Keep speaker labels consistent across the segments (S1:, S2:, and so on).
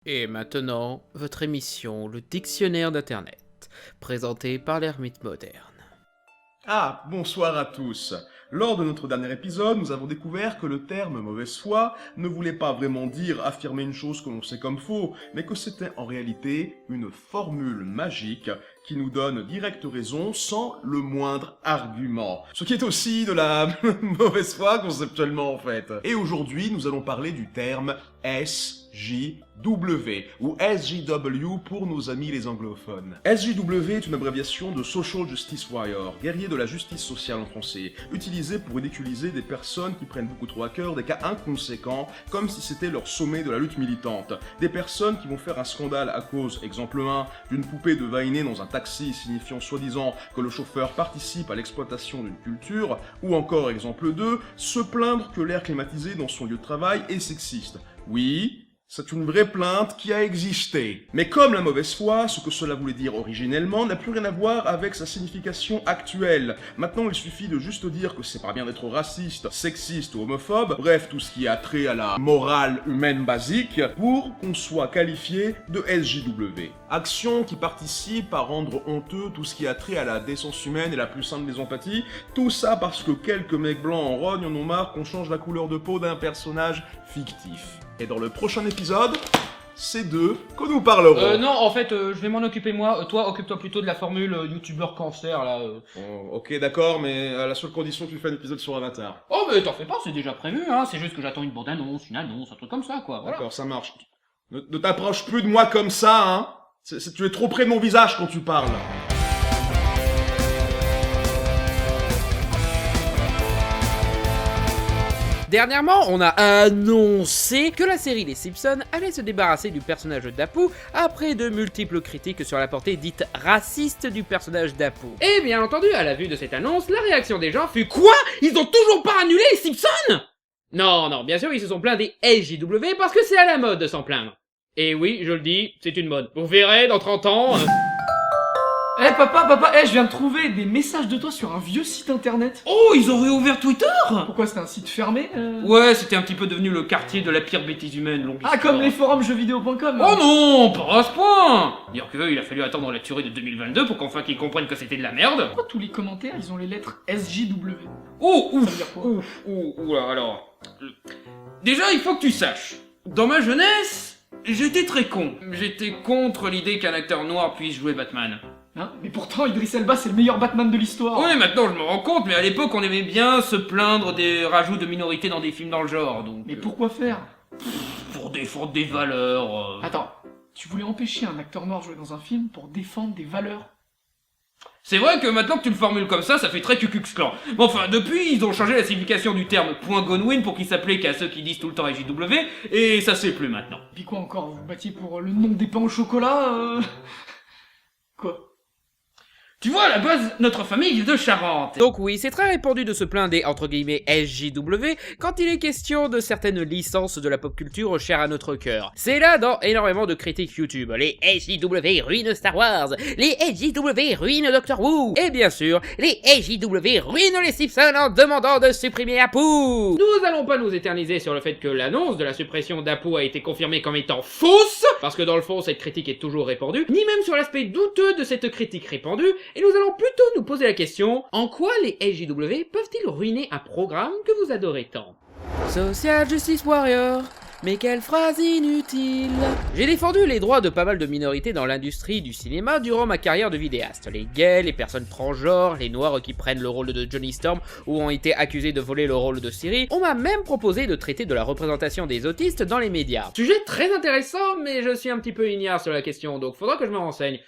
S1: Et maintenant, votre émission, le dictionnaire d'Internet, présenté par l'ermite moderne.
S2: Ah, bonsoir à tous. Lors de notre dernier épisode, nous avons découvert que le terme mauvaise foi ne voulait pas vraiment dire affirmer une chose que l'on sait comme faux, mais que c'était en réalité une formule magique qui nous donne directe raison sans le moindre argument. Ce qui est aussi de la mauvaise foi conceptuellement en fait. Et aujourd'hui, nous allons parler du terme SJW, ou SJW pour nos amis les anglophones. SJW est une abréviation de Social Justice Warrior, guerrier de la justice sociale en français, utilisé pour ridiculiser des personnes qui prennent beaucoup trop à cœur des cas inconséquents, comme si c'était leur sommet de la lutte militante. Des personnes qui vont faire un scandale à cause, exemple 1, d'une poupée de vainé dans un taxi signifiant soi-disant que le chauffeur participe à l'exploitation d'une culture, ou encore exemple 2, se plaindre que l'air climatisé dans son lieu de travail est sexiste. Oui, c'est une vraie plainte qui a existé. Mais comme la mauvaise foi, ce que cela voulait dire originellement n'a plus rien à voir avec sa signification actuelle. Maintenant, il suffit de juste dire que c'est pas bien d'être raciste, sexiste ou homophobe, bref, tout ce qui a trait à la morale humaine basique, pour qu'on soit qualifié de SJW. Action qui participe à rendre honteux tout ce qui a trait à la décence humaine et la plus simple des empathies, tout ça parce que quelques mecs blancs en rogne en ont marre qu'on change la couleur de peau d'un personnage fictif. Et dans le prochain épisode, c'est d'eux que nous parlerons.
S3: Non, en fait, je vais m'en occuper moi. Toi, occupe-toi plutôt de la formule youtubeur cancer, là.
S2: Oh, ok, d'accord, mais à la seule condition que tu fais un épisode sur Avatar.
S3: Oh, mais t'en fais pas, c'est déjà prévu, hein. C'est juste que j'attends une bande-annonce, une annonce, un truc comme ça, quoi. Voilà.
S2: D'accord, ça marche. Ne t'approche plus de moi comme ça, hein. Tu es trop près de mon visage quand tu parles.
S1: Dernièrement, on a annoncé que la série Les Simpsons allait se débarrasser du personnage d'Apu après de multiples critiques sur la portée dite raciste du personnage d'Apu. Et bien entendu, à la vue de cette annonce, la réaction des gens fut « Quoi ? Ils ont toujours pas annulé les Simpsons ?» Non, bien sûr, ils se sont plaints des SJW parce que c'est à la mode de s'en plaindre. Et oui, je le dis, c'est une mode. Vous verrez, dans 30 ans...
S4: Eh papa, je viens de trouver des messages de toi sur un vieux site internet.
S3: Oh, ils ont réouvert Twitter.
S4: Pourquoi c'était un site fermé
S3: Ouais, c'était un petit peu devenu le quartier de la pire bêtise humaine, longue
S4: Ah,
S3: histoire.
S4: comme les forums jeuxvideo.com.
S3: Oh non, pas à ce point. Dire que il a fallu attendre la tuerie de 2022 pour qu'enfin qu'ils comprennent que c'était de la merde.
S4: Pourquoi tous les commentaires, ils ont les lettres SJW?
S3: Oh,
S4: Ça veut
S3: ouf,
S4: dire quoi
S3: oula, alors... Déjà, il faut que tu saches, dans ma jeunesse, j'étais très con. J'étais contre l'idée qu'un acteur noir puisse jouer Batman.
S4: Hein? Mais pourtant, Idris Elba, c'est le meilleur Batman de l'histoire.
S3: Oui, maintenant je me rends compte, mais à l'époque on aimait bien se plaindre des rajouts de minorités dans des films dans le genre, donc...
S4: Mais pourquoi faire?
S3: Pour défendre des valeurs...
S4: Attends, tu voulais empêcher un acteur noir de jouer dans un film pour défendre des valeurs?
S3: C'est vrai que maintenant que tu le formules comme ça fait très Ku Klux Klan. Bon, enfin, depuis, ils ont changé la signification du terme point Godwin pour qu'il s'applique à ceux qui disent tout le temps SJW, et ça se fait plus maintenant.
S4: Puis quoi encore, vous battiez pour le nom des pains au chocolat Quoi?
S3: Tu vois, à la base, notre famille vient de Charente.
S1: Donc oui, c'est très répandu de se plaindre des entre guillemets SJW quand il est question de certaines licences de la pop culture chères à notre cœur. C'est là dans énormément de critiques YouTube. Les SJW ruinent Star Wars, les SJW ruinent Doctor Who, et bien sûr, les SJW ruinent les Simpsons en demandant de supprimer Apu. Nous allons pas nous éterniser sur le fait que l'annonce de la suppression d'Apu a été confirmée comme étant fausse, parce que dans le fond cette critique est toujours répandue, ni même sur l'aspect douteux de cette critique répandue. Et nous allons plutôt nous poser la question, en quoi les SJW peuvent-ils ruiner un programme que vous adorez tant? Social Justice Warrior, mais quelle phrase inutile! J'ai défendu les droits de pas mal de minorités dans l'industrie du cinéma durant ma carrière de vidéaste. Les gays, les personnes transgenres, les noirs qui prennent le rôle de Johnny Storm ou ont été accusés de voler le rôle de Siri. On m'a même proposé de traiter de la représentation des autistes dans les médias. Sujet très intéressant, mais je suis un petit peu ignare sur la question, donc faudra que je me renseigne.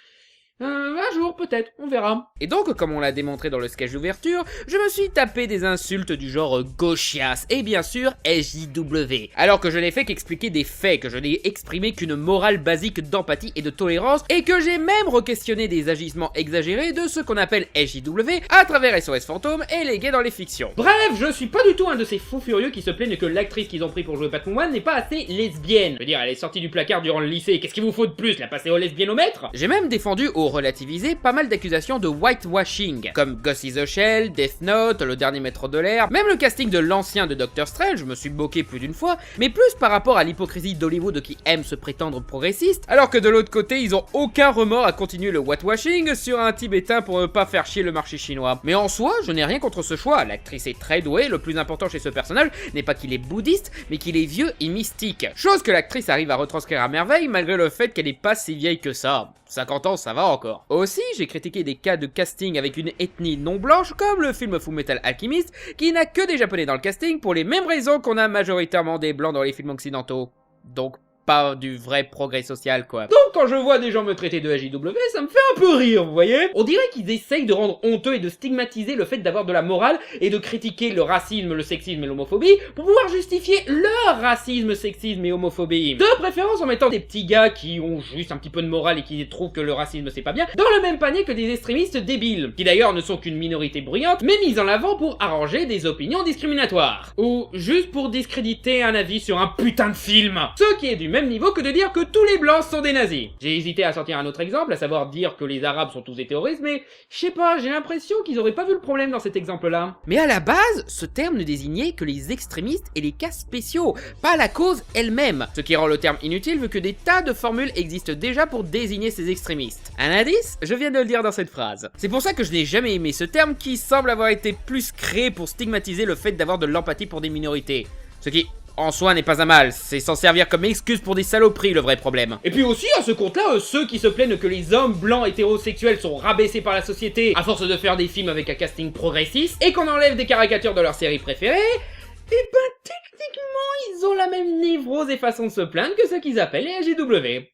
S1: Un jour, peut-être, on verra. Et donc, comme on l'a démontré dans le sketch d'ouverture, je me suis tapé des insultes du genre gauchias et bien sûr SJW. Alors que je n'ai fait qu'expliquer des faits, que je n'ai exprimé qu'une morale basique d'empathie et de tolérance, et que j'ai même re-questionné des agissements exagérés de ce qu'on appelle SJW à travers SOS Fantôme et les gays dans les fictions. Bref, je suis pas du tout un de ces fous furieux qui se plaignent que l'actrice qu'ils ont pris pour jouer Batwoman n'est pas assez lesbienne. Je veux dire, elle est sortie du placard durant le lycée, qu'est-ce qu'il vous faut de plus, la passer au lesbiennomètre? J'ai même défendu au relativisé pas mal d'accusations de whitewashing, comme Ghost in the Shell, Death Note, Le Dernier Maître de l'Air, même le casting de l'ancien de Doctor Strange, je me suis moqué plus d'une fois, mais plus par rapport à l'hypocrisie d'Hollywood qui aime se prétendre progressiste, alors que de l'autre côté, ils ont aucun remords à continuer le whitewashing sur un Tibétain pour ne pas faire chier le marché chinois. Mais en soi, je n'ai rien contre ce choix, l'actrice est très douée, le plus important chez ce personnage n'est pas qu'il est bouddhiste, mais qu'il est vieux et mystique. Chose que l'actrice arrive à retranscrire à merveille malgré le fait qu'elle n'est pas si vieille que ça. 50 ans, ça va encore. Aussi, j'ai critiqué des cas de casting avec une ethnie non blanche, comme le film Fullmetal Alchemist, qui n'a que des japonais dans le casting pour les mêmes raisons qu'on a majoritairement des blancs dans les films occidentaux. Donc, pas du vrai progrès social, quoi. Donc, quand je vois des gens me traiter de SJW, ça me fait un peu rire, vous voyez? On dirait qu'ils essayent de rendre honteux et de stigmatiser le fait d'avoir de la morale et de critiquer le racisme, le sexisme et l'homophobie pour pouvoir justifier leur racisme, sexisme et homophobie. De préférence en mettant des petits gars qui ont juste un petit peu de morale et qui trouvent que le racisme c'est pas bien dans le même panier que des extrémistes débiles, qui d'ailleurs ne sont qu'une minorité bruyante, mais mise en avant pour arranger des opinions discriminatoires. Ou juste pour discréditer un avis sur un putain de film. Ce qui est du même niveau que de dire que tous les blancs sont des nazis. J'ai hésité à sortir un autre exemple, à savoir dire que les arabes sont tous des terroristes, mais je sais pas, j'ai l'impression qu'ils auraient pas vu le problème dans cet exemple-là. Mais à la base, ce terme ne désignait que les extrémistes et les cas spéciaux, pas la cause elle-même, ce qui rend le terme inutile vu que des tas de formules existent déjà pour désigner ces extrémistes. Un indice? Je viens de le dire dans cette phrase. C'est pour ça que je n'ai jamais aimé ce terme qui semble avoir été plus créé pour stigmatiser le fait d'avoir de l'empathie pour des minorités. Ce qui, en soi, n'est pas un mal, c'est s'en servir comme excuse pour des saloperies le vrai problème. Et puis aussi, à ce compte-là, ceux qui se plaignent que les hommes blancs hétérosexuels sont rabaissés par la société à force de faire des films avec un casting progressiste et qu'on enlève des caricatures de leur série préférée, et ben techniquement, ils ont la même névrose et façon de se plaindre que ceux qu'ils appellent les SJW.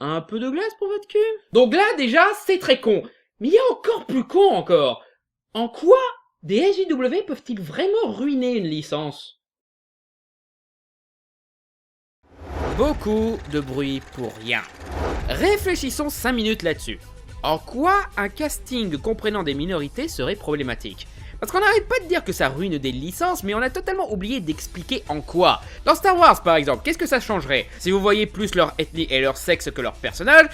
S1: Un peu de glace pour votre cul? Donc là, déjà, c'est très con. Mais il y a encore plus con encore. En quoi des SJW peuvent-ils vraiment ruiner une licence? Beaucoup de bruit pour rien. Réfléchissons 5 minutes là-dessus. En quoi un casting comprenant des minorités serait problématique? Parce qu'on n'arrête pas de dire que ça ruine des licences, mais on a totalement oublié d'expliquer en quoi. Dans Star Wars par exemple, qu'est-ce que ça changerait? Si vous voyez plus leur ethnie et leur sexe que leur personnage,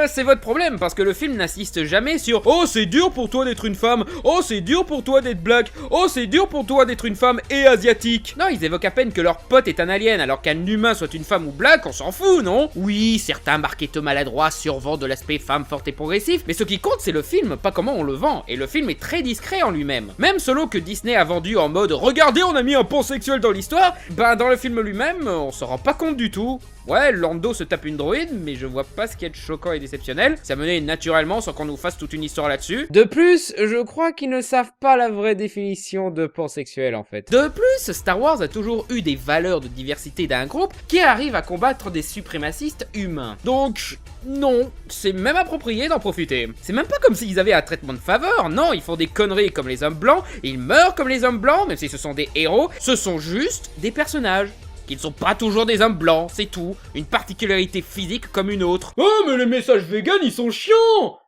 S1: c'est votre problème, parce que le film n'insiste jamais sur « Oh, c'est dur pour toi d'être une femme, oh, c'est dur pour toi d'être black, oh, c'est dur pour toi d'être une femme et asiatique !» Non, ils évoquent à peine que leur pote est un alien, alors qu'un humain soit une femme ou black, on s'en fout, non? Oui, certains marketeurs maladroits survendent de l'aspect femme forte et progressif, mais ce qui compte c'est le film, pas comment on le vend, et le film est très discret en lui-même. Même selon que Disney a vendu en mode « Regardez, on a mis un pont sexuel dans l'histoire », ben dans le film lui-même, on s'en rend pas compte du tout. Ouais, Lando se tape une droïde, mais je vois pas ce qui est choquant et déceptionnel. Ça menait naturellement sans qu'on nous fasse toute une histoire là-dessus. De plus, je crois qu'ils ne savent pas la vraie définition de pansexuel en fait. De plus, Star Wars a toujours eu des valeurs de diversité d'un groupe qui arrive à combattre des suprémacistes humains. Donc, non, c'est même approprié d'en profiter. C'est même pas comme s'ils avaient un traitement de faveur, non, ils font des conneries comme les hommes blancs, ils meurent comme les hommes blancs, même si ce sont des héros, ce sont juste des personnages. Qu'ils ne sont pas toujours des hommes blancs, c'est tout. Une particularité physique comme une autre. Oh, mais les messages véganes, ils sont chiants!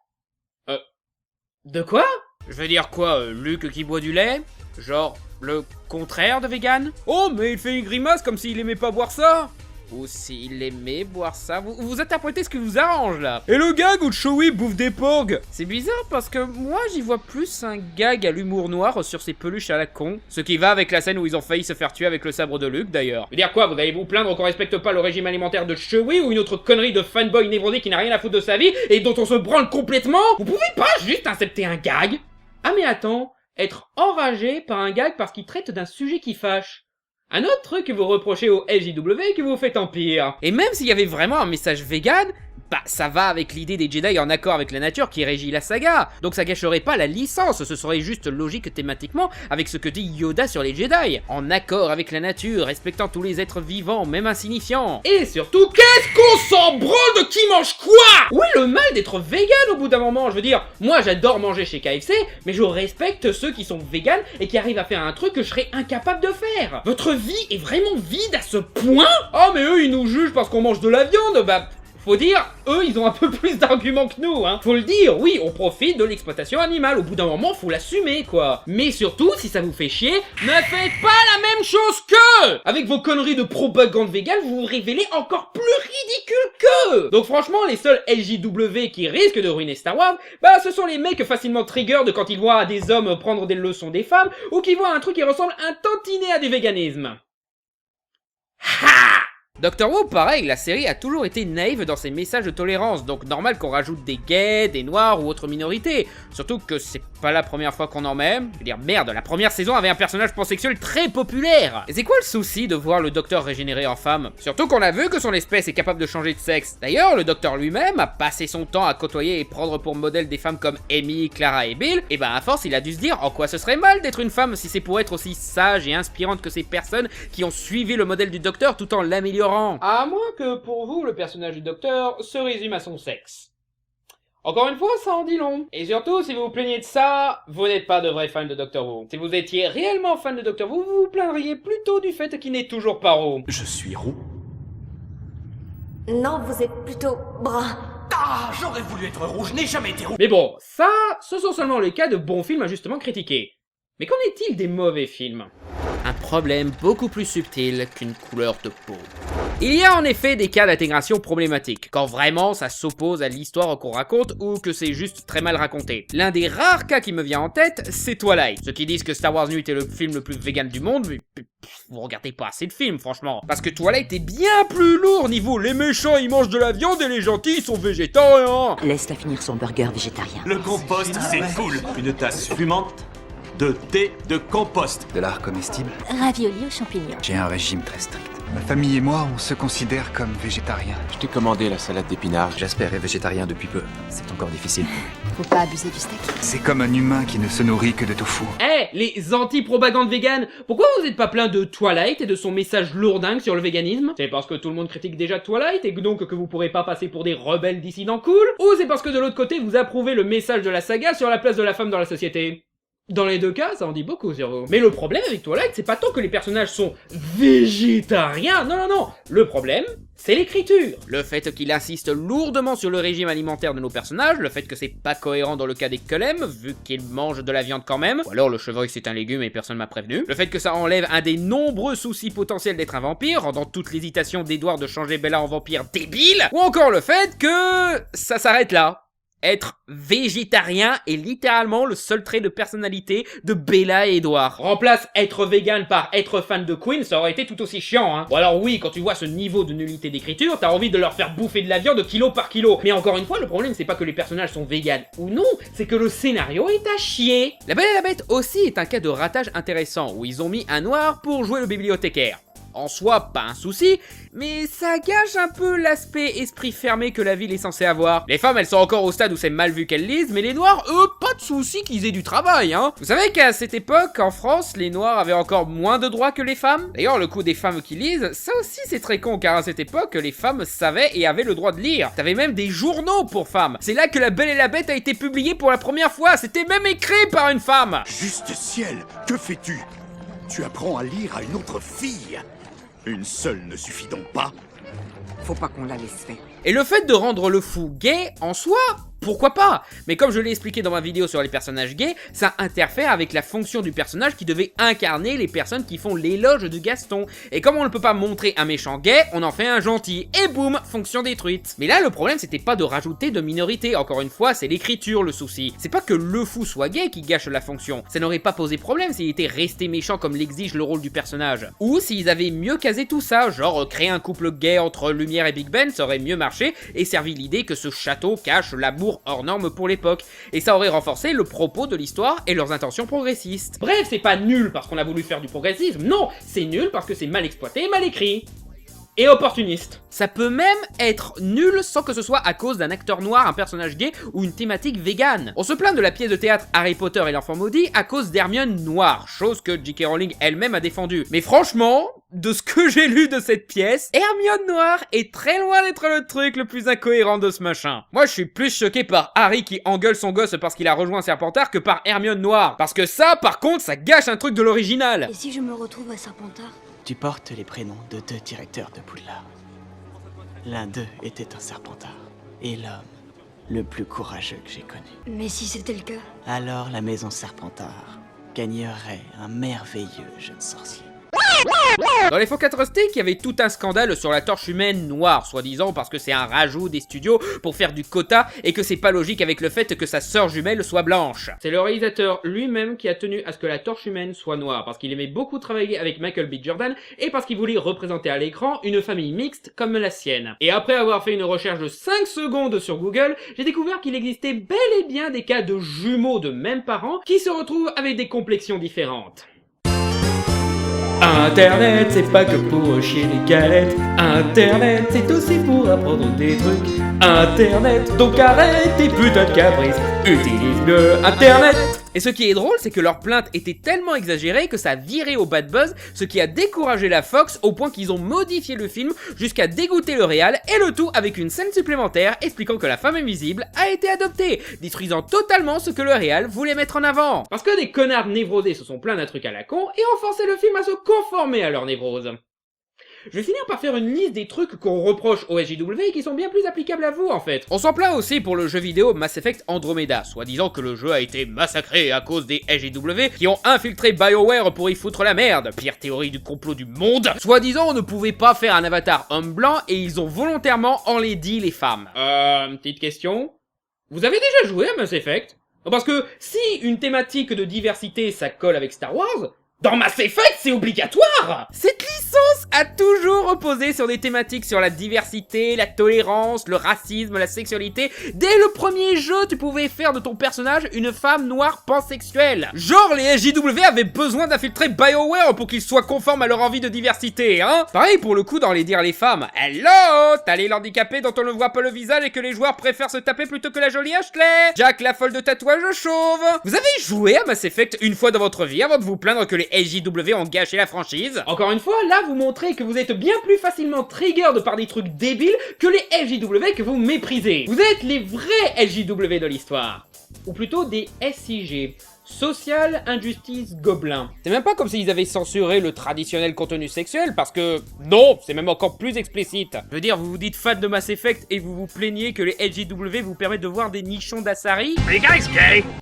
S1: De quoi? Je veux dire quoi, Luke qui boit du lait? Genre, le contraire de vegan? Oh, mais il fait une grimace comme s'il aimait pas boire ça! Ou s'il aimait boire ça, vous interprétez ce qui vous arrange là. Et le gag où Chewie bouffe des porgs? C'est bizarre parce que moi j'y vois plus un gag à l'humour noir sur ses peluches à la con. Ce qui va avec la scène où ils ont failli se faire tuer avec le sabre de Luke d'ailleurs. Je veux dire quoi, vous allez vous plaindre qu'on respecte pas le régime alimentaire de Chewie ou une autre connerie de fanboy névrosé qui n'a rien à foutre de sa vie et dont on se branle complètement? Vous pouvez pas juste accepter un gag? Ah mais attends, être enragé par un gag parce qu'il traite d'un sujet qui fâche. Un autre truc que vous reprochez au SJW et que vous faites en pire. Et même s'il y avait vraiment un message vegan, bah ça va avec l'idée des Jedi en accord avec la nature qui régit la saga. Donc ça gâcherait pas la licence, ce serait juste logique thématiquement avec ce que dit Yoda sur les Jedi. En accord avec la nature, respectant tous les êtres vivants, même insignifiants. Et surtout, qu'est-ce qu'on s'en branle de qui mange quoi? Où est le mal d'être vegan au bout d'un moment? Je veux dire, moi j'adore manger chez KFC, mais je respecte ceux qui sont véganes et qui arrivent à faire un truc que je serais incapable de faire. Votre vie est vraiment vide à ce point? Oh mais eux ils nous jugent parce qu'on mange de la viande, bah... Faut dire, eux, ils ont un peu plus d'arguments que nous, hein. Faut le dire, oui, on profite de l'exploitation animale. Au bout d'un moment, faut l'assumer, quoi. Mais surtout, si ça vous fait chier, ne faites pas la même chose qu'eux. Avec vos conneries de propagande végane, vous vous révélez encore plus ridicule qu'eux. Donc franchement, les seuls LJW qui risquent de ruiner Star Wars, bah ce sont les mecs facilement trigger de quand ils voient des hommes prendre des leçons des femmes, ou qui voient un truc qui ressemble un tantinet à du véganisme. Ha! Doctor Who, pareil, la série a toujours été naïve dans ses messages de tolérance, donc normal qu'on rajoute des gays, des noirs ou autres minorités. Surtout que c'est pas la première fois qu'on en met. Je veux dire, merde, la première saison avait un personnage pansexuel très populaire. Et c'est quoi le souci de voir le Docteur régénérer en femme? Surtout qu'on a vu que son espèce est capable de changer de sexe. D'ailleurs, le Docteur lui-même a passé son temps à côtoyer et prendre pour modèle des femmes comme Amy, Clara et Bill, et ben à force il a dû se dire en quoi ce serait mal d'être une femme si c'est pour être aussi sage et inspirante que ces personnes qui ont suivi le modèle du Docteur tout en l'améliorant. À moins que pour vous, le personnage du Docteur se résume à son sexe. Encore une fois, ça en dit long. Et surtout, si vous vous plaignez de ça, vous n'êtes pas de vrais fans de Doctor Who. Si vous étiez réellement fan de Doctor Who, vous vous plaindriez plutôt du fait qu'il n'est toujours pas roux.
S5: Je suis roux.
S6: Non, vous êtes plutôt brun.
S5: Ah, j'aurais voulu être roux, je n'ai jamais été roux.
S1: Mais bon, ça, ce sont seulement les cas de bons films injustement critiqués. Mais qu'en est-il des mauvais films? Un problème beaucoup plus subtil qu'une couleur de peau. Il y a en effet des cas d'intégration problématiques, quand vraiment ça s'oppose à l'histoire qu'on raconte ou que c'est juste très mal raconté. L'un des rares cas qui me vient en tête, c'est Twilight. Ceux qui disent que Star Wars Nuit est le film le plus vegan du monde, mais vous regardez pas assez de films, franchement. Parce que Twilight est bien plus lourd niveau les méchants ils mangent de la viande et les gentils ils sont végétariens.
S7: Laisse-la finir son burger végétarien.
S5: Le compost, c'est cool. Une tasse fumante de thé de compost.
S8: De l'art comestible.
S6: Ravioli aux champignons.
S8: J'ai un régime très strict. Ma famille et moi, on se considère comme végétariens.
S9: Je t'ai commandé la salade d'épinards.
S8: Jasper est végétarien depuis peu. C'est encore difficile.
S6: Faut pas abuser du steak.
S8: C'est comme un humain qui ne se nourrit que de tofu.
S1: Eh, les anti-propagandes véganes, pourquoi vous êtes pas plein de Twilight et de son message lourdingue sur le véganisme? C'est parce que tout le monde critique déjà Twilight et donc que vous pourrez pas passer pour des rebelles dissidents cool? Ou c'est parce que de l'autre côté vous approuvez le message de la saga sur la place de la femme dans la société? Dans les deux cas, ça en dit beaucoup sur vous. Mais le problème avec Twilight, c'est pas tant que les personnages sont végétariens, non. Le problème, c'est l'écriture. Le fait qu'il insiste lourdement sur le régime alimentaire de nos personnages, le fait que c'est pas cohérent dans le cas des Cullem, vu qu'ils mangent de la viande quand même, ou alors le chevreuil c'est un légume et personne m'a prévenu, le fait que ça enlève un des nombreux soucis potentiels d'être un vampire, rendant toute l'hésitation d'Edward de changer Bella en vampire débile, ou encore le fait que ça s'arrête là. Être végétarien est littéralement le seul trait de personnalité de Bella et Edward. Remplace être vegan par être fan de Queen, ça aurait été tout aussi chiant, hein. Ou alors oui, quand tu vois ce niveau de nullité d'écriture, t'as envie de leur faire bouffer de la viande kilo par kilo. Mais encore une fois, le problème c'est pas que les personnages sont véganes ou non, c'est que le scénario est à chier. La Belle et la Bête aussi est un cas de ratage intéressant, où ils ont mis un noir pour jouer le bibliothécaire. En soi, pas un souci, mais ça gâche un peu l'aspect esprit fermé que la ville est censée avoir. Les femmes, elles sont encore au stade où c'est mal vu qu'elles lisent, mais les noirs, eux, pas de souci qu'ils aient du travail, hein. Vous savez qu'à cette époque, en France, les noirs avaient encore moins de droits que les femmes? D'ailleurs, le coup des femmes qui lisent, ça aussi c'est très con, car à cette époque, les femmes savaient et avaient le droit de lire. T'avais même des journaux pour femmes. C'est là que La Belle et la Bête a été publiée pour la première fois, c'était même écrit par une femme.
S10: Juste ciel, que fais-tu? Tu apprends à lire à une autre fille. Une seule ne suffit donc pas?
S7: Faut pas qu'on la laisse faire.
S1: Et le fait de rendre le fou gay, en soi, pourquoi pas? Mais comme je l'ai expliqué dans ma vidéo sur les personnages gays, ça interfère avec la fonction du personnage qui devait incarner les personnes qui font l'éloge de Gaston. Et comme on ne peut pas montrer un méchant gay, on en fait un gentil. Et boum, fonction détruite. Mais là, le problème, c'était pas de rajouter de minorité. Encore une fois, c'est l'écriture le souci. C'est pas que le fou soit gay qui gâche la fonction. Ça n'aurait pas posé problème s'il était resté méchant comme l'exige le rôle du personnage. Ou s'ils avaient mieux casé tout ça, genre créer un couple gay entre Lumière et Big Ben, ça aurait mieux marché et servi l'idée que ce château cache l'amour hors norme pour l'époque, et ça aurait renforcé le propos de l'histoire et leurs intentions progressistes. Bref, c'est pas nul parce qu'on a voulu faire du progressisme, non, c'est nul parce que c'est mal exploité et mal écrit. Et opportuniste. Ça peut même être nul sans que ce soit à cause d'un acteur noir, un personnage gay ou une thématique végane. On se plaint de la pièce de théâtre Harry Potter et l'enfant maudit à cause d'Hermione noire, chose que J.K. Rowling elle-même a défendue. Mais franchement, de ce que j'ai lu de cette pièce, Hermione noire est très loin d'être le truc le plus incohérent de ce machin. Moi je suis plus choqué par Harry qui engueule son gosse parce qu'il a rejoint Serpentard que par Hermione noire. Parce que ça, par contre, ça gâche un truc de l'original.
S6: Et si je me retrouve à Serpentard?
S9: Tu portes les prénoms de 2 directeurs de Poudlard.
S11: L'un d'eux était un serpentard. Et l'homme le plus courageux que j'ai connu.
S6: Mais si c'était le cas...
S11: Alors la maison Serpentard gagnerait un merveilleux jeune sorcier.
S1: Dans les Focatres Stick, il y avait tout un scandale sur la torche humaine noire, soi-disant parce que c'est un rajout des studios pour faire du quota et que c'est pas logique avec le fait que sa sœur jumelle soit blanche. C'est le réalisateur lui-même qui a tenu à ce que la torche humaine soit noire, parce qu'il aimait beaucoup travailler avec Michael B. Jordan et parce qu'il voulait représenter à l'écran une famille mixte comme la sienne. Et après avoir fait une recherche de 5 secondes sur Google, j'ai découvert qu'il existait bel et bien des cas de jumeaux de mêmes parents qui se retrouvent avec des complexions différentes. Internet, c'est pas que pour chier les galettes. Internet, c'est aussi pour apprendre des trucs. Internet, donc arrête tes putains de caprices. Utilise le Internet. Et ce qui est drôle, c'est que leur plainte était tellement exagérée que ça a viré au bad buzz, ce qui a découragé la Fox au point qu'ils ont modifié le film jusqu'à dégoûter le réal, et le tout avec une scène supplémentaire expliquant que la femme invisible a été adoptée, détruisant totalement ce que le réal voulait mettre en avant. Parce que des connards névrosés se sont plaints d'un truc à la con et ont forcé le film à se conformer à leur névrose. Je vais finir par faire une liste des trucs qu'on reproche au SJW et qui sont bien plus applicables à vous en fait. On s'en plaint aussi pour le jeu vidéo Mass Effect Andromeda, soi-disant que le jeu a été massacré à cause des SJW qui ont infiltré BioWare pour y foutre la merde. Pire théorie du complot du monde. Soi-disant on ne pouvait pas faire un avatar homme blanc et ils ont volontairement enlaidi les femmes. Petite question. Vous avez déjà joué à Mass Effect? Parce que si une thématique de diversité ça colle avec Star Wars, dans Mass Effect, c'est obligatoire! Cette licence a toujours reposé sur des thématiques sur la diversité, la tolérance, le racisme, la sexualité. Dès le premier jeu, tu pouvais faire de ton personnage une femme noire pansexuelle. Genre, les SJW avaient besoin d'infiltrer BioWare pour qu'ils soient conformes à leur envie de diversité, hein? Pareil pour le coup dans les Dire les femmes. Hello! T'as les handicapés dont on ne voit pas le visage et que les joueurs préfèrent se taper plutôt que la jolie Ashley. Jack la folle de tatouage chauve. Vous avez joué à Mass Effect une fois dans votre vie avant de vous plaindre que les SJW ont gâché la franchise? Encore une fois, là vous montrez que vous êtes bien plus facilement triggered par des trucs débiles que les SJW que vous méprisez. Vous êtes les vrais SJW de l'histoire. Ou plutôt des SIG. Social Injustice Gobelin. C'est même pas comme s'ils avaient censuré le traditionnel contenu sexuel, parce que non, c'est même encore plus explicite. Je veux dire, vous vous dites fan de Mass Effect et vous vous plaignez que les SJW vous permettent de voir des nichons d'Asari.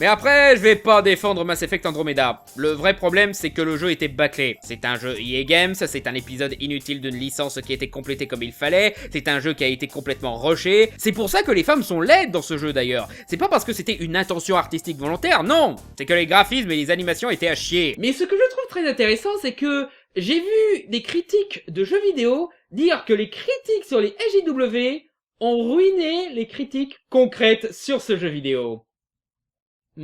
S1: Mais après, je vais pas défendre Mass Effect Andromeda. Le vrai problème, c'est que le jeu était bâclé. C'est un jeu EA Games, c'est un épisode inutile d'une licence qui a été complétée comme il fallait, c'est un jeu qui a été complètement rushé. C'est pour ça que les femmes sont laides dans ce jeu d'ailleurs. C'est pas parce que c'était une intention artistique volontaire, non. C'est que les graphismes et les animations étaient à chier. Mais ce que je trouve très intéressant, c'est que j'ai vu des critiques de jeux vidéo dire que les critiques sur les SJW ont ruiné les critiques concrètes sur ce jeu vidéo. Ah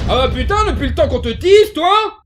S1: bah putain, depuis le temps qu'on te tease, toi!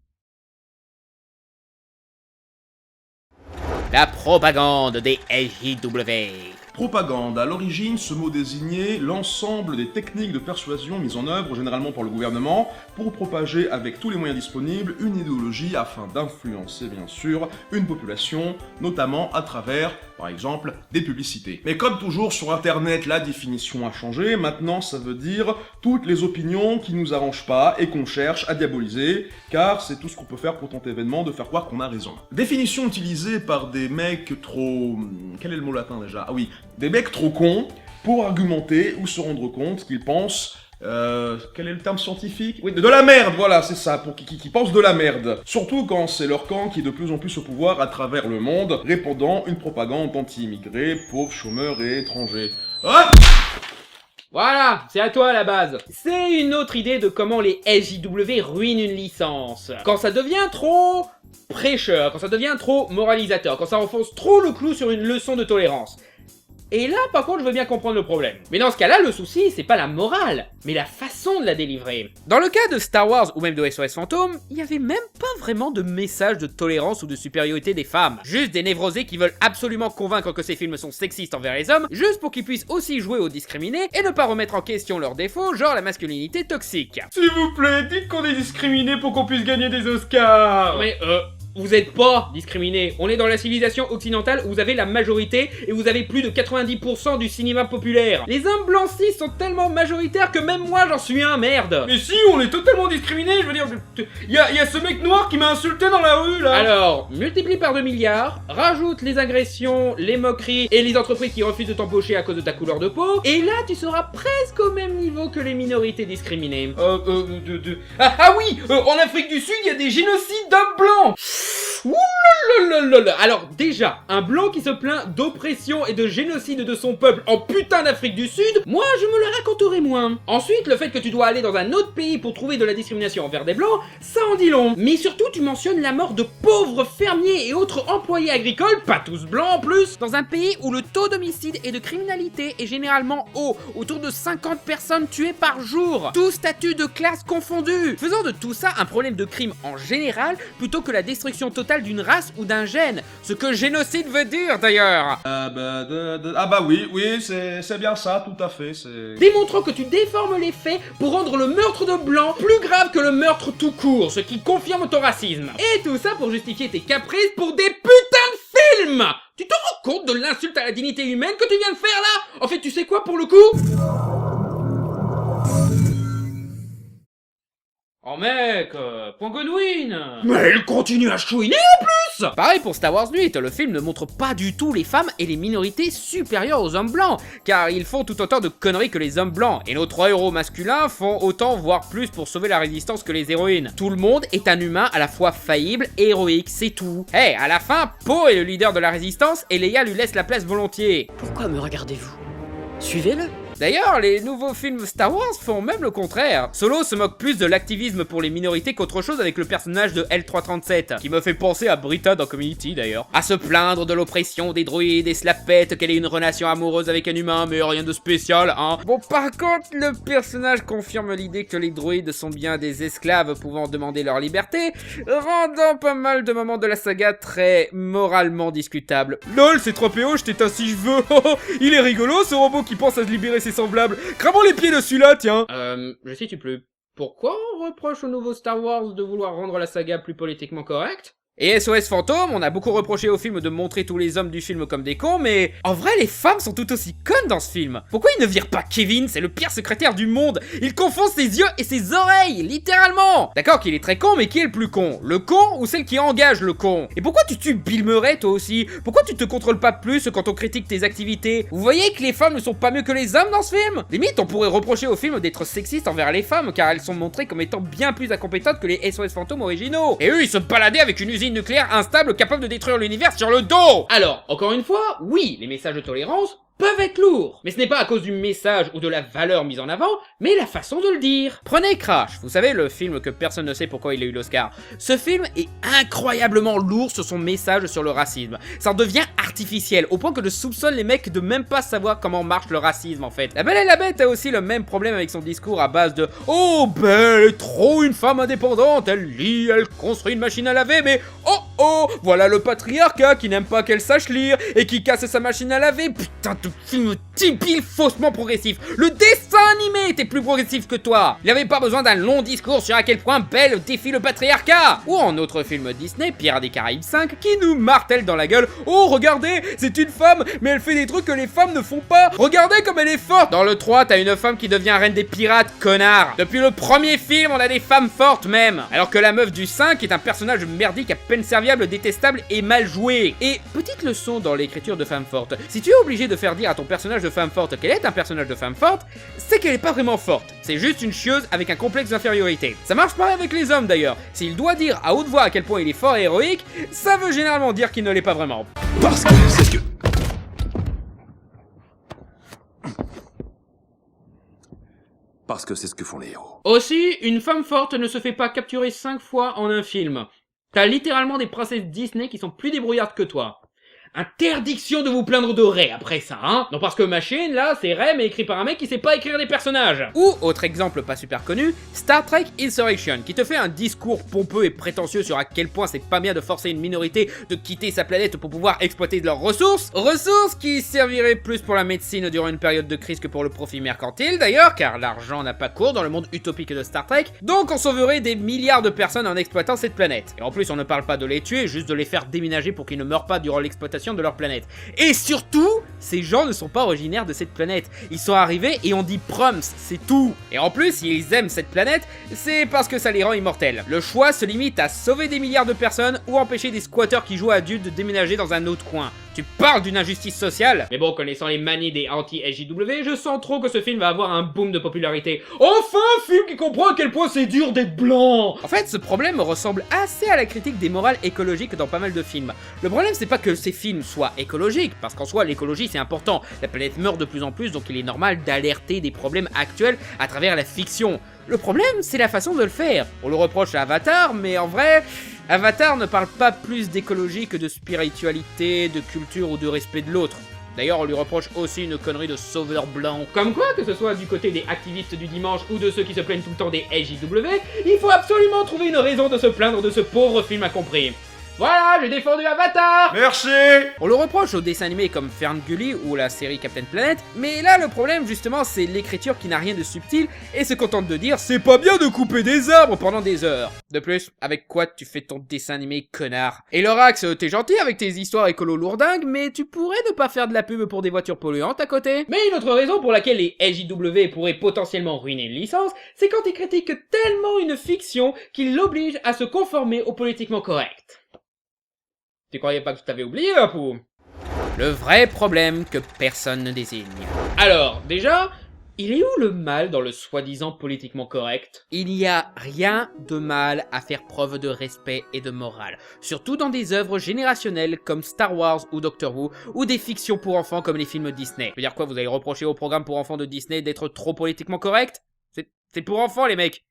S1: La propagande des SJW.
S2: Propagande. À l'origine, ce mot désignait l'ensemble des techniques de persuasion mises en œuvre généralement par le gouvernement pour propager avec tous les moyens disponibles une idéologie afin d'influencer bien sûr une population, notamment à travers, par exemple, des publicités. Mais comme toujours sur internet, la définition a changé, maintenant ça veut dire toutes les opinions qui nous arrangent pas et qu'on cherche à diaboliser, car c'est tout ce qu'on peut faire pour tenter événement de faire croire qu'on a raison. Définition utilisée par des mecs trop... Quel est le mot latin déjà? Ah oui, des mecs trop cons pour argumenter ou se rendre compte qu'ils pensent... quel est le terme scientifique? Oui, de la merde, voilà, c'est ça, pour qui pensent de la merde. Surtout quand c'est leur camp qui est de plus en plus au pouvoir à travers le monde, répandant une propagande anti-immigrés, pauvres, chômeurs et étrangers. Ah!
S1: Voilà, c'est à toi à la base. C'est une autre idée de comment les SJW ruinent une licence. Quand ça devient trop prêcheur, quand ça devient trop moralisateur, quand ça enfonce trop le clou sur une leçon de tolérance. Et là, par contre, je veux bien comprendre le problème. Mais dans ce cas-là, le souci, c'est pas la morale, mais la façon de la délivrer. Dans le cas de Star Wars ou même de SOS Fantôme, il y avait même pas vraiment de message de tolérance ou de supériorité des femmes. Juste des névrosés qui veulent absolument convaincre que ces films sont sexistes envers les hommes, juste pour qu'ils puissent aussi jouer aux discriminés et ne pas remettre en question leurs défauts, genre la masculinité toxique.
S3: S'il vous plaît, dites qu'on est discriminé pour qu'on puisse gagner des Oscars.
S1: Mais vous êtes pas discriminés. On est dans la civilisation occidentale où vous avez la majorité et vous avez plus de 90% du cinéma populaire. Les hommes blancs cis sont tellement majoritaires que même moi j'en suis un, merde.
S3: Mais si, on est totalement discriminés, je veux dire, y a ce mec noir qui m'a insulté dans la rue, là.
S1: Alors, multiplie par 2 milliards, rajoute les agressions, les moqueries et les entreprises qui refusent de t'embaucher à cause de ta couleur de peau, et là tu seras presque au même niveau que les minorités discriminées.
S3: Ah oui, en Afrique du Sud, il y a des génocides d'hommes blancs.
S1: Ouh. Alors déjà, un blanc qui se plaint d'oppression et de génocide de son peuple en putain d'Afrique du Sud, moi je me le raconterai moins. Ensuite, le fait que tu dois aller dans un autre pays pour trouver de la discrimination envers des blancs, ça en dit long. Mais surtout, tu mentionnes la mort de pauvres fermiers et autres employés agricoles, pas tous blancs en plus, dans un pays où le taux d'homicide et de criminalité est généralement haut, autour de 50 personnes tuées par jour, tout statut de classe confondu, faisant de tout ça un problème de crime en général, plutôt que la destruction totale d'une race ou d'un gène, ce que génocide veut dire d'ailleurs.
S2: Ah bah oui, c'est bien ça, tout à fait, c'est...
S1: Démontrant que tu déformes les faits pour rendre le meurtre de blanc plus grave que le meurtre tout court, ce qui confirme ton racisme. Et tout ça pour justifier tes caprices pour des putains de films. Tu te rends compte de l'insulte à la dignité humaine que tu viens de faire là? En fait, tu sais quoi pour le coup? Oh mec, point Godwin. Mais elle continue à chouiner en plus. Pareil pour Star Wars 8, le film ne montre pas du tout les femmes et les minorités supérieures aux hommes blancs, car ils font tout autant de conneries que les hommes blancs, et nos 3 héros masculins font autant voire plus pour sauver la résistance que les héroïnes. Tout le monde est un humain à la fois faillible et héroïque, c'est tout. Hey, à la fin, Poe est le leader de la résistance et Leia lui laisse la place volontiers.
S7: Pourquoi me regardez-vous? Suivez-le.
S1: D'ailleurs, les nouveaux films Star Wars font même le contraire. Solo se moque plus de l'activisme pour les minorités qu'autre chose avec le personnage de L337, qui me fait penser à Britta dans Community d'ailleurs. À se plaindre de l'oppression des droïdes et se la pète qu'elle ait une relation amoureuse avec un humain, mais rien de spécial, hein. Bon, par contre, le personnage confirme l'idée que les droïdes sont bien des esclaves pouvant demander leur liberté, rendant pas mal de moments de la saga très moralement discutables. LOL, c'est 3PO, je t'éteins si je veux. Il est rigolo ce robot qui pense à se libérer ses semblables. Cramons les pieds dessus là, tiens. Je sais plus. Pourquoi on reproche au nouveau Star Wars de vouloir rendre la saga plus politiquement correcte? Et SOS Fantôme, on a beaucoup reproché au film de montrer tous les hommes du film comme des cons, mais en vrai les femmes sont tout aussi connes dans ce film. Pourquoi il ne vire pas Kevin? C'est le pire secrétaire du monde. Il confond ses yeux et ses oreilles, littéralement. D'accord qu'il est très con, mais qui est le plus con? Le con ou celle qui engage le con? Et pourquoi tu tues Bill Murray toi aussi? Pourquoi tu te contrôles pas plus quand on critique tes activités? Vous voyez que les femmes ne sont pas mieux que les hommes dans ce film? Limite on pourrait reprocher au film d'être sexiste envers les femmes, car elles sont montrées comme étant bien plus incompétentes que les SOS Fantômes originaux. Et eux ils se baladaient avec une usine nucléaire instable capable de détruire l'univers sur le dos. Alors, encore une fois, oui, les messages de tolérance peuvent être lourds, mais ce n'est pas à cause du message ou de la valeur mise en avant, mais la façon de le dire. Prenez Crash, vous savez, le film que personne ne sait pourquoi il a eu l'Oscar. Ce film est incroyablement lourd sur son message sur le racisme. Ça en devient artificiel, au point que je soupçonne les mecs de même pas savoir comment marche le racisme en fait. La Belle et la Bête a aussi le même problème avec son discours à base de « Oh, Belle est trop une femme indépendante, elle lit, elle construit une machine à laver, mais oh, voilà le patriarcat qui n'aime pas qu'elle sache lire et qui casse sa machine à laver, putain de film typique faussement progressif. Le dessin animé était plus progressif que toi. Il n'avait pas besoin d'un long discours sur à quel point Belle défie le patriarcat. Ou en autre film Disney, Pirates des Caraïbes 5, qui nous martèle dans la gueule « Oh, regardez, c'est une femme, mais elle fait des trucs que les femmes ne font pas. Regardez comme elle est forte !» Dans le 3, t'as une femme qui devient reine des pirates, connard. Depuis le premier film, on a des femmes fortes même. Alors que la meuf du 5 est un personnage merdique à peine serviable, détestable et mal joué. Et petite leçon dans l'écriture de femme forte, si tu es obligé de faire dire à ton personnage de femme forte qu'elle est un personnage de femme forte, c'est qu'elle est pas vraiment forte. C'est juste une chieuse avec un complexe d'infériorité. Ça marche pareil avec les hommes d'ailleurs. S'il doit dire à haute voix à quel point il est fort et héroïque, ça veut généralement dire qu'il ne l'est pas vraiment.
S5: Parce que c'est ce que... Parce que c'est ce que font les héros.
S1: Aussi, une femme forte ne se fait pas capturer 5 fois en un film. T'as littéralement des princesses Disney qui sont plus débrouillardes que toi. Interdiction de vous plaindre de Ray après ça, hein. Non parce que Machine, là, c'est Ray mais écrit par un mec qui sait pas écrire des personnages. Ou, autre exemple pas super connu, Star Trek Insurrection, qui te fait un discours pompeux et prétentieux sur à quel point c'est pas bien de forcer une minorité de quitter sa planète pour pouvoir exploiter de leurs ressources. Ressources qui serviraient plus pour la médecine durant une période de crise que pour le profit mercantile d'ailleurs, car l'argent n'a pas cours dans le monde utopique de Star Trek, donc on sauverait des milliards de personnes en exploitant cette planète. Et en plus on ne parle pas de les tuer, juste de les faire déménager pour qu'ils ne meurent pas durant l'exploitation de leur planète. Et surtout, ces gens ne sont pas originaires de cette planète. Ils sont arrivés et on dit Proms, c'est tout. Et en plus, s'ils aiment cette planète, c'est parce que ça les rend immortels. Le choix se limite à sauver des milliards de personnes ou empêcher des squatteurs qui jouent adultes de déménager dans un autre coin. Tu parles d'une injustice sociale? Mais bon, connaissant les manies des anti-SJW, je sens trop que ce film va avoir un boom de popularité. Enfin, un film qui comprend à quel point c'est dur d'être blanc! En fait, ce problème ressemble assez à la critique des morales écologiques dans pas mal de films. Le problème, c'est pas que ces films soient écologiques, parce qu'en soi, l'écologie c'est important. La planète meurt de plus en plus, donc il est normal d'alerter des problèmes actuels à travers la fiction. Le problème, c'est la façon de le faire. On le reproche à Avatar, mais en vrai, Avatar ne parle pas plus d'écologie que de spiritualité, de culture ou de respect de l'autre. D'ailleurs, on lui reproche aussi une connerie de sauveur blanc. Comme quoi, que ce soit du côté des activistes du dimanche ou de ceux qui se plaignent tout le temps des SJW, il faut absolument trouver une raison de se plaindre de ce pauvre film incompris. Voilà, j'ai défendu Avatar!
S2: Merci!
S1: On le reproche aux dessins animés comme Ferngully ou la série Captain Planet, mais là le problème justement c'est l'écriture qui n'a rien de subtil et se contente de dire c'est pas bien de couper des arbres pendant des heures. De plus, avec quoi tu fais ton dessin animé, connard? Et Lorax, t'es gentil avec tes histoires écolo lourdingues, mais tu pourrais ne pas faire de la pub pour des voitures polluantes à côté. Mais une autre raison pour laquelle les SJW pourraient potentiellement ruiner une licence, c'est quand ils critiquent tellement une fiction qu'ils l'obligent à se conformer au politiquement correct. Tu croyais pas que tu t'avais oublié, Apu? Le vrai problème que personne ne désigne. Alors, déjà, il est où le mal dans le soi-disant politiquement correct? Il n'y a rien de mal à faire preuve de respect et de morale, surtout dans des œuvres générationnelles comme Star Wars ou Doctor Who, ou des fictions pour enfants comme les films Disney. Je veux dire quoi, vous allez reprocher au programme pour enfants de Disney d'être trop politiquement correct? C'est pour enfants les mecs.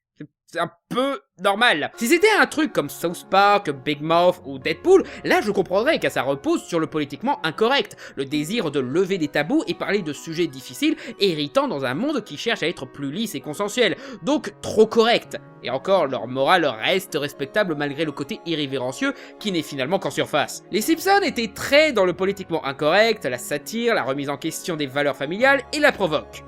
S1: C'est un peu normal. Si c'était un truc comme South Park, Big Mouth ou Deadpool, là je comprendrais que ça repose sur le politiquement incorrect, le désir de lever des tabous et parler de sujets difficiles et irritants dans un monde qui cherche à être plus lisse et consensuel, donc trop correct. Et encore, leur morale reste respectable malgré le côté irrévérencieux qui n'est finalement qu'en surface. Les Simpsons étaient très dans le politiquement incorrect, la satire, la remise en question des valeurs familiales et la provoque.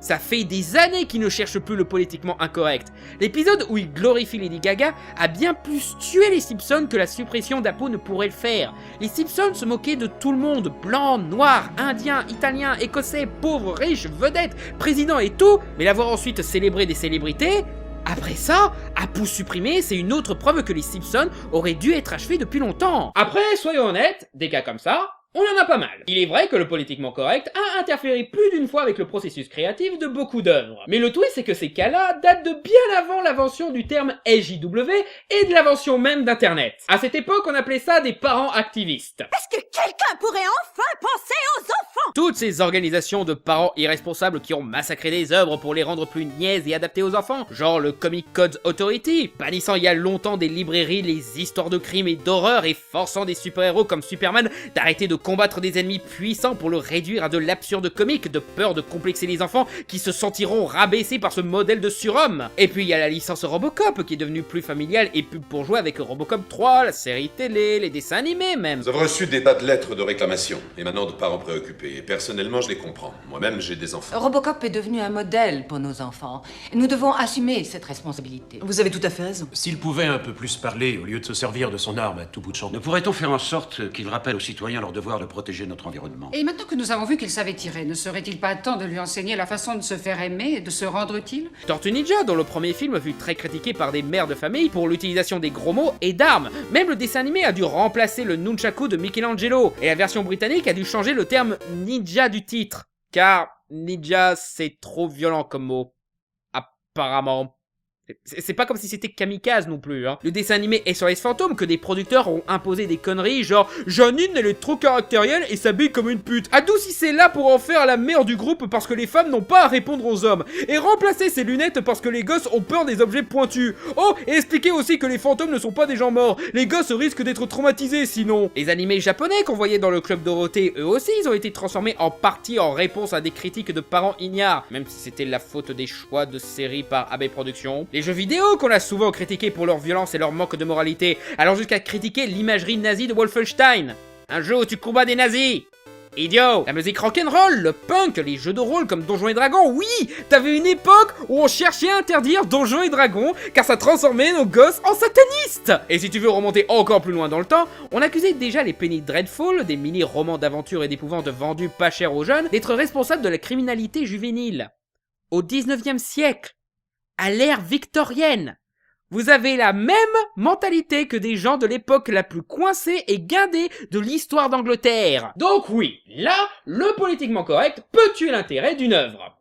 S1: Ça fait des années qu'ils ne cherchent plus le politiquement incorrect. L'épisode où ils glorifient Lady Gaga a bien plus tué les Simpsons que la suppression d'Apo ne pourrait le faire. Les Simpsons se moquaient de tout le monde, blancs, noirs, indiens, italiens, écossais, pauvres, riches, vedettes, présidents et tout, mais l'avoir ensuite célébré des célébrités... Après ça, Apu supprimé, c'est une autre preuve que les Simpsons auraient dû être achevés depuis longtemps. Après, soyons honnêtes, des cas comme ça... on en a pas mal. Il est vrai que le politiquement correct a interféré plus d'une fois avec le processus créatif de beaucoup d'œuvres. Mais le twist, c'est que ces cas-là datent de bien avant l'invention du terme SJW et de l'invention même d'Internet. À cette époque, on appelait ça des parents activistes.
S6: Est-ce que quelqu'un pourrait enfin penser aux enfants?
S1: Toutes ces organisations de parents irresponsables qui ont massacré des œuvres pour les rendre plus niaises et adaptées aux enfants, genre le Comic Codes Authority, bannissant il y a longtemps des librairies les histoires de crimes et d'horreur et forçant des super-héros comme Superman d'arrêter de combattre des ennemis puissants pour le réduire à de l'absurde comique de peur de complexer les enfants qui se sentiront rabaissés par ce modèle de surhomme. Et puis il y a la licence Robocop qui est devenue plus familiale et pub pour jouer avec Robocop 3, la série télé, les dessins animés même.
S12: Nous avons reçu des tas de lettres de réclamation et maintenant de parents préoccupés. Et personnellement, je les comprends. Moi-même, j'ai des enfants.
S13: Robocop est devenu un modèle pour nos enfants. Nous devons assumer cette responsabilité.
S11: Vous avez tout à fait raison.
S5: S'il pouvait un peu plus parler au lieu de se servir de son arme à tout bout de champ. Ne pourrait-on faire en sorte qu'il rappelle aux citoyens leur devoir de protéger notre environnement?
S13: Et maintenant que nous avons vu qu'il savait tirer, ne serait-il pas temps de lui enseigner la façon de se faire aimer et de se rendre utile?
S1: Tortue Ninja, dont le premier film fut très critiqué par des mères de famille pour l'utilisation des gros mots et d'armes. Même le dessin animé a dû remplacer le nunchaku de Michelangelo, et la version britannique a dû changer le terme ninja du titre, car ninja c'est trop violent comme mot. Apparemment. C'est pas comme si c'était kamikaze non plus, hein. Le dessin animé SOS Fantôme que des producteurs ont imposé des conneries genre Janine elle est trop caractérielle et s'habille comme une pute. Adou si c'est là pour en faire la mère du groupe parce que les femmes n'ont pas à répondre aux hommes. Et remplacer ses lunettes parce que les gosses ont peur des objets pointus. Oh, et expliquer aussi que les fantômes ne sont pas des gens morts. Les gosses risquent d'être traumatisés sinon. Les animés japonais qu'on voyait dans le Club Dorothée, eux aussi ils ont été transformés en partie en réponse à des critiques de parents ignares, même si c'était la faute des choix de séries par AB Productions. Les jeux vidéo qu'on a souvent critiqués pour leur violence et leur manque de moralité, allant jusqu'à critiquer l'imagerie nazie de Wolfenstein. Un jeu où tu combats des nazis. Idiot. La musique rock'n'roll, le punk, les jeux de rôle comme Donjons et Dragons, oui. T'avais une époque où on cherchait à interdire Donjons et Dragons car ça transformait nos gosses en satanistes. Et si tu veux remonter encore plus loin dans le temps, on accusait déjà les Penny Dreadful, des mini-romans d'aventure et d'épouvante vendus pas cher aux jeunes, d'être responsables de la criminalité juvénile. Au 19e siècle, à l'ère victorienne, vous avez la même mentalité que des gens de l'époque la plus coincée et guindée de l'histoire d'Angleterre. Donc oui, là, le politiquement correct peut tuer l'intérêt d'une œuvre.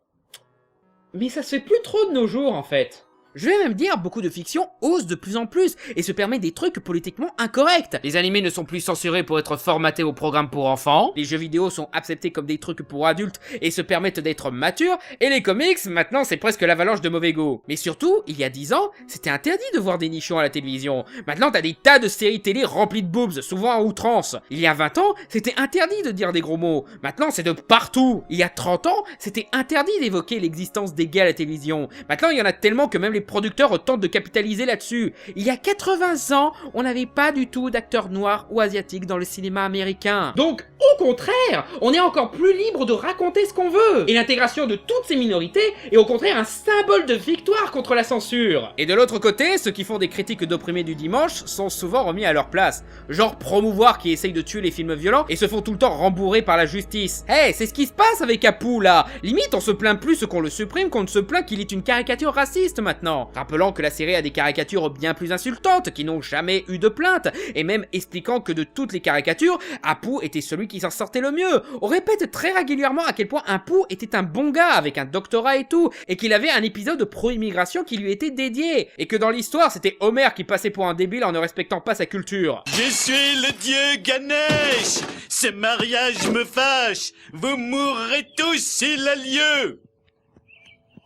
S1: Mais ça se fait plus trop de nos jours en fait. Je vais même dire, beaucoup de fiction osent de plus en plus et se permet des trucs politiquement incorrects. Les animés ne sont plus censurés pour être formatés au programme pour enfants, les jeux vidéo sont acceptés comme des trucs pour adultes et se permettent d'être matures, et les comics, maintenant c'est presque l'avalanche de mauvais goût. Mais surtout, il y a 10 ans, c'était interdit de voir des nichons à la télévision. Maintenant t'as des tas de séries télé remplies de boobs, souvent à outrance. Il y a 20 ans, c'était interdit de dire des gros mots. Maintenant c'est de partout. Il y a 30 ans, c'était interdit d'évoquer l'existence des gays à la télévision. Maintenant il y en a tellement que même les producteurs tentent de capitaliser là-dessus. Il y a 80 ans, on n'avait pas du tout d'acteurs noirs ou asiatiques dans le cinéma américain. Donc, au contraire, on est encore plus libre de raconter ce qu'on veut. Et l'intégration de toutes ces minorités est au contraire un symbole de victoire contre la censure. Et de l'autre côté, ceux qui font des critiques d'opprimés du dimanche sont souvent remis à leur place. Genre promouvoir qui essayent de tuer les films violents et se font tout le temps rembourrer par la justice. Hey, c'est ce qui se passe avec Apu là. Limite, on se plaint plus qu'on le supprime qu'on ne se plaint qu'il est une caricature raciste maintenant. Rappelant que la série a des caricatures bien plus insultantes qui n'ont jamais eu de plainte, et même expliquant que de toutes les caricatures, Apu était celui qui s'en sortait le mieux. On répète très régulièrement à quel point Apu était un bon gars avec un doctorat et tout, et qu'il avait un épisode pro-immigration qui lui était dédié, et que dans l'histoire c'était Homer qui passait pour un débile en ne respectant pas sa culture.
S10: Je suis le dieu Ganesh. Ce mariage me fâche. Vous mourrez tous s'il a lieu.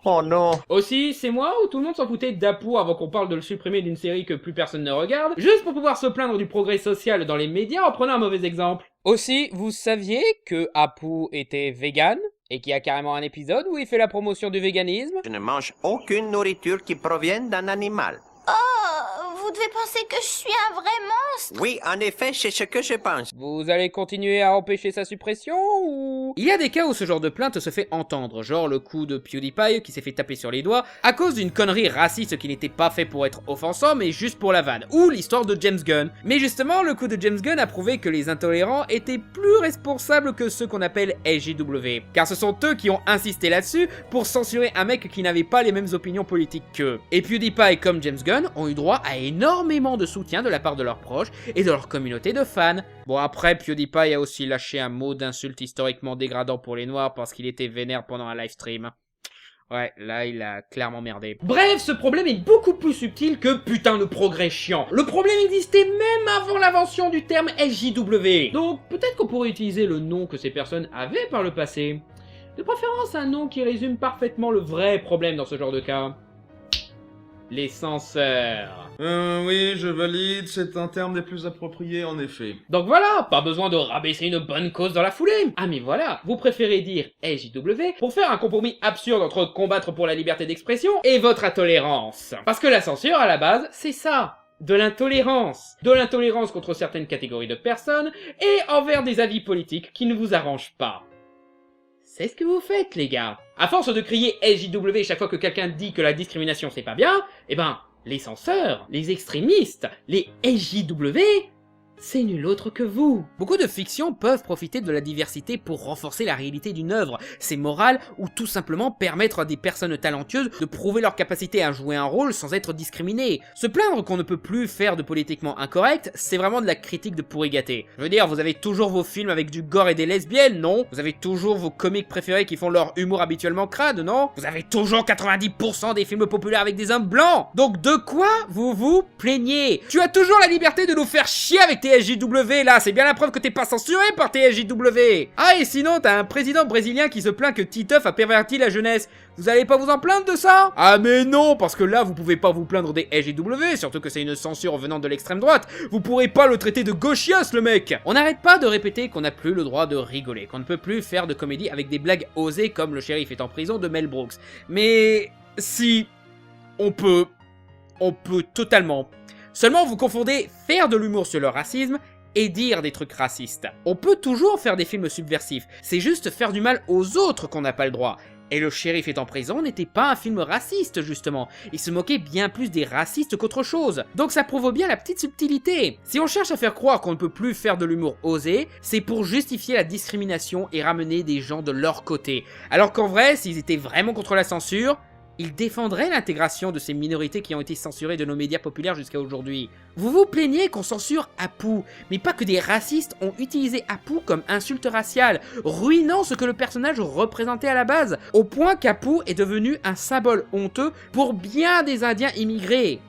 S1: Oh non. Aussi, c'est moi ou tout le monde s'en foutait d'Apu avant qu'on parle de le supprimer d'une série que plus personne ne regarde, juste pour pouvoir se plaindre du progrès social dans les médias en prenant un mauvais exemple. Aussi, vous saviez que Apu était vegan et qu'il y a carrément un épisode où il fait la promotion du véganisme?
S14: Je ne mange aucune nourriture qui provienne d'un animal.
S6: Oh, vous devez penser que je suis un vrai monstre.
S14: Oui, en effet, c'est ce que je pense.
S1: Vous allez continuer à empêcher sa suppression ou... Il y a des cas où ce genre de plainte se fait entendre, genre le coup de PewDiePie qui s'est fait taper sur les doigts à cause d'une connerie raciste qui n'était pas fait pour être offensant mais juste pour la vanne, ou l'histoire de James Gunn. Mais justement, le coup de James Gunn a prouvé que les intolérants étaient plus responsables que ceux qu'on appelle SJW, car ce sont eux qui ont insisté là-dessus pour censurer un mec qui n'avait pas les mêmes opinions politiques qu'eux. Et PewDiePie comme James Gunn ont eu droit à énormément de soutien de la part de leurs proches et de leur communauté de fans. Bon après, PewDiePie a aussi lâché un mot d'insulte historiquement dégradant pour les noirs parce qu'il était vénère pendant un livestream. Ouais, là il a clairement merdé. Bref, ce problème est beaucoup plus subtil que putain de progrès chiant. Le problème existait même avant l'invention du terme SJW. Donc peut-être qu'on pourrait utiliser le nom que ces personnes avaient par le passé. De préférence un nom qui résume parfaitement le vrai problème dans ce genre de cas. Les censeurs.
S2: Oui, je valide, c'est un terme des plus appropriés en effet.
S1: Donc voilà, pas besoin de rabaisser une bonne cause dans la foulée. Ah mais voilà, vous préférez dire SJW pour faire un compromis absurde entre combattre pour la liberté d'expression et votre intolérance. Parce que la censure, à la base, c'est ça. De l'intolérance. De l'intolérance contre certaines catégories de personnes et envers des avis politiques qui ne vous arrangent pas. C'est ce que vous faites, les gars. À force de crier SJW chaque fois que quelqu'un dit que la discrimination c'est pas bien, eh ben, les censeurs, les extrémistes, les SJW, c'est nul autre que vous. Beaucoup de fictions peuvent profiter de la diversité pour renforcer la réalité d'une œuvre, ses morales ou tout simplement permettre à des personnes talentueuses de prouver leur capacité à jouer un rôle sans être discriminées. Se plaindre qu'on ne peut plus faire de politiquement incorrect, c'est vraiment de la critique de pourri gâté. Je veux dire, vous avez toujours vos films avec du gore et des lesbiennes, non? Vous avez toujours vos comiques préférés qui font leur humour habituellement crade, non? Vous avez toujours 90% des films populaires avec des hommes blancs. Donc de quoi vous plaignez? Tu as toujours la liberté de nous faire chier avec tes SJW là, c'est bien la preuve que t'es pas censuré par tes SJW. Ah, et sinon t'as un président brésilien qui se plaint que Titeuf a perverti la jeunesse. Vous allez pas vous en plaindre de ça? Ah mais non, parce que là vous pouvez pas vous plaindre des SJW, surtout que c'est une censure venant de l'extrême droite. Vous pourrez pas le traiter de gauchias le mec. On n'arrête pas de répéter qu'on n'a plus le droit de rigoler, qu'on ne peut plus faire de comédie avec des blagues osées comme Le shérif est en prison de Mel Brooks. Mais si, on peut totalement. Seulement vous confondez faire de l'humour sur le racisme et dire des trucs racistes. On peut toujours faire des films subversifs, c'est juste faire du mal aux autres qu'on n'a pas le droit. Et Le shérif est en prison n'était pas un film raciste justement, il se moquait bien plus des racistes qu'autre chose. Donc ça prouve bien la petite subtilité. Si on cherche à faire croire qu'on ne peut plus faire de l'humour osé, c'est pour justifier la discrimination et ramener des gens de leur côté. Alors qu'en vrai, s'ils étaient vraiment contre la censure, ils défendraient l'intégration de ces minorités qui ont été censurées de nos médias populaires jusqu'à aujourd'hui. Vous vous plaignez qu'on censure Apu, mais pas que des racistes ont utilisé Apu comme insulte raciale, ruinant ce que le personnage représentait à la base, au point qu'Apu est devenu un symbole honteux pour bien des Indiens immigrés.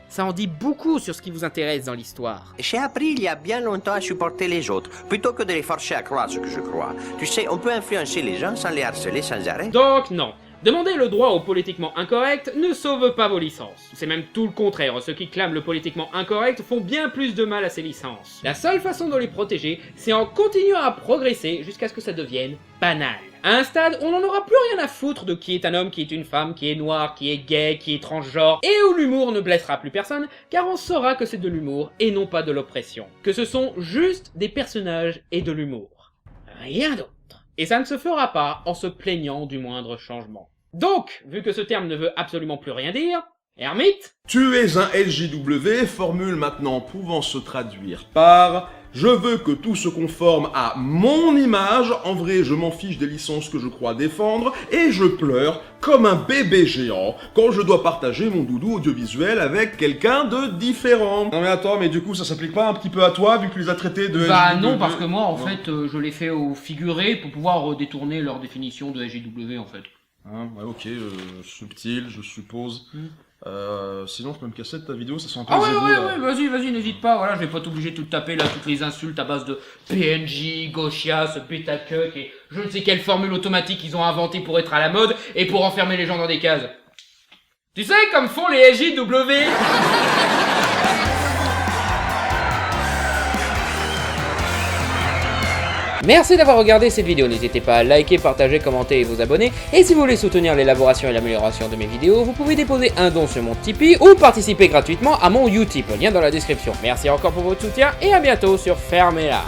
S1: Ça en dit beaucoup sur ce qui vous intéresse dans l'histoire.
S14: J'ai appris il y a bien longtemps à supporter les autres, plutôt que de les forcer à croire ce que je crois. Tu sais, on peut influencer les gens sans les harceler sans arrêt.
S1: Donc non. Demander le droit au politiquement incorrect ne sauve pas vos licences. C'est même tout le contraire, ceux qui clament le politiquement incorrect font bien plus de mal à ces licences. La seule façon de les protéger, c'est en continuant à progresser jusqu'à ce que ça devienne banal. À un stade où on n'en aura plus rien à foutre de qui est un homme, qui est une femme, qui est noir, qui est gay, qui est transgenre, et où l'humour ne blessera plus personne, car on saura que c'est de l'humour et non pas de l'oppression. Que ce sont juste des personnages et de l'humour. Rien d'autre. Et ça ne se fera pas en se plaignant du moindre changement. Donc, vu que ce terme ne veut absolument plus rien dire, Hermite?
S2: Tu es un LJW, formule maintenant pouvant se traduire par « Je veux que tout se conforme à mon image, en vrai je m'en fiche des licences que je crois défendre, et je pleure comme un bébé géant quand je dois partager mon doudou audiovisuel avec quelqu'un de différent. » Non mais attends, mais du coup ça s'applique pas un petit peu à toi, vu que tu les as traités de
S3: Bah
S2: LJW?
S3: non, parce que moi en fait je l'ai fait au figuré pour pouvoir détourner leur définition de LJW en fait.
S2: Hein, ouais, ok, subtil, je suppose. Sinon, je peux me casser de ta vidéo, ça sent un peu
S3: Ouais, vas-y, n'hésite pas, voilà, je vais pas t'obliger de tout taper là, toutes les insultes à base de PNJ, Gauchias, Beta Cuck et je ne sais quelle formule automatique ils ont inventée pour être à la mode et pour enfermer les gens dans des cases. Tu sais, comme font les LJW.
S1: Merci d'avoir regardé cette vidéo, n'hésitez pas à liker, partager, commenter et vous abonner. Et si vous voulez soutenir l'élaboration et l'amélioration de mes vidéos, vous pouvez déposer un don sur mon Tipeee ou participer gratuitement à mon Utip, lien dans la description. Merci encore pour votre soutien et à bientôt sur Fermez-la.